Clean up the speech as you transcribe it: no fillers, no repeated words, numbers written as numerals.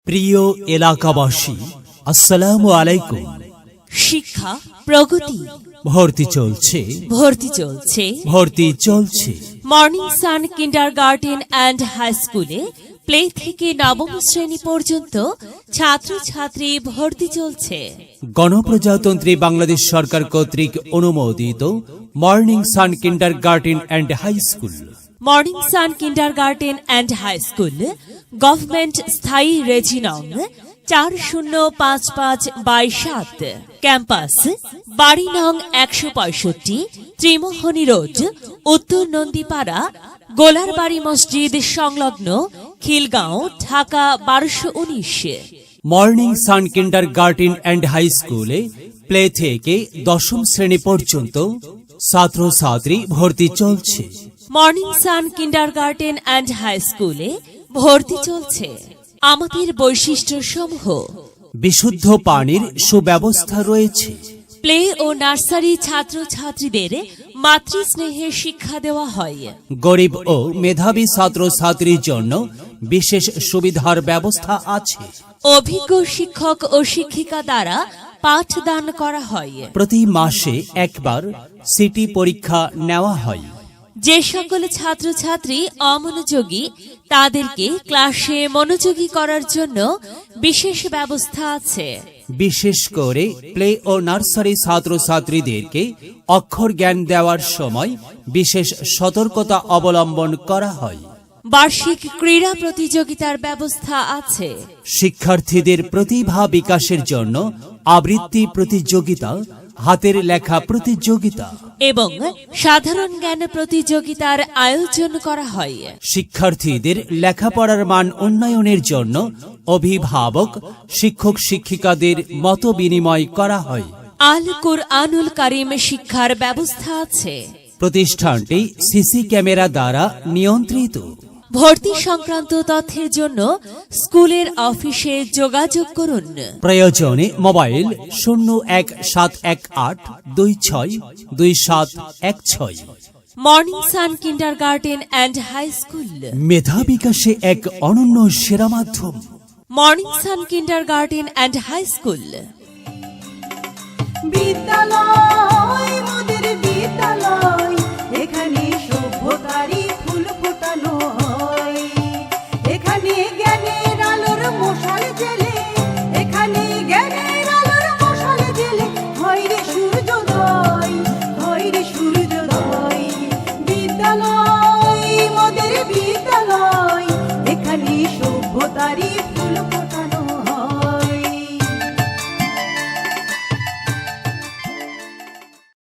প্রিয় এলাকাবাসী, আসসালামু আলাইকুম। শিক্ষা প্রগতি ভর্তি চলছে morning sun kindergarten and high স্কুলে প্লে থেকে নবম শ্রেণী পর্যন্ত ছাত্রছাত্রী ভর্তি চলছে। গণপ্রজাতন্ত্রী বাংলাদেশ সরকার কর্তৃক অনুমোদিত morning sun kindergarten and high school. Morning sun kindergarten and high school government স্থায়ী রেজি নং 4055/7, ক্যাম্পাস বাড়ি নং 165, ত্রিমোহনী রোড, উত্তর নন্দীপাড়া, গোলারবাড়ি মসজিদ সংলগ্ন, Khilgaon, Dhaka 1219। Morning sun kindergarten and high স্কুলে প্লে থেকে দশম শ্রেণী পর্যন্ত ছাত্রছাত্রী ভর্তি চলছে। Morning sun kindergarten and high স্কুলে ভর্তি চলছে। আমাদের বৈশিষ্ট্য সমূহ: বিশুদ্ধ পানির সুব্যবস্থা রয়েছে। প্লে ও নার্সারি ছাত্রছাত্রীদের মাতৃস্নেহে শিক্ষা দেওয়া হয়। গরিব ও মেধাবী ছাত্রছাত্রীর জন্য বিশেষ সুবিধার ব্যবস্থা আছে। অভিজ্ঞ শিক্ষক ও শিক্ষিকা দ্বারা পাঠদান করা হয়। প্রতি মাসে একবার সিটি পরীক্ষা নেওয়া হয়। যে সকল ছাত্রছাত্রী অমনোযোগী তাদেরকে ক্লাসে মনোযোগী করার জন্য বিশেষ ব্যবস্থা আছে। বিশেষ করে প্লে ও নার্সারি ছাত্রছাত্রীদেরকে অক্ষর জ্ঞান দেওয়ার সময় বিশেষ সতর্কতা অবলম্বন করা হয়। বার্ষিক ক্রীড়া প্রতিযোগিতার ব্যবস্থা আছে। শিক্ষার্থীদের প্রতিভা বিকাশের জন্য আবৃত্তি প্রতিযোগিতা, হাতের লেখা প্রতিযোগিতা এবং সাধারণ জ্ঞান প্রতিযোগিতার আয়োজন করা হয়। শিক্ষার্থীদের লেখাপড়ার মান উন্নয়নের জন্য অভিভাবক, শিক্ষক শিক্ষিকাদের মত বিনিময় করা হয়। আল কুরআনুল কারীম শিক্ষার ব্যবস্থা আছে। প্রতিষ্ঠানটি সিসি ক্যামেরা দ্বারা নিয়ন্ত্রিত। ভর্তি সংক্রান্ত তথ্যের জন্য স্কুলের অফিসে যোগাযোগ করুন। প্রয়োজনে mobile 017182626271। Morning sun kindergarten and high school, মেধা বিকাশে এক অনন্য সেরা মাধ্যম। Morning sun kindergarten and high school. বিদ্যালয়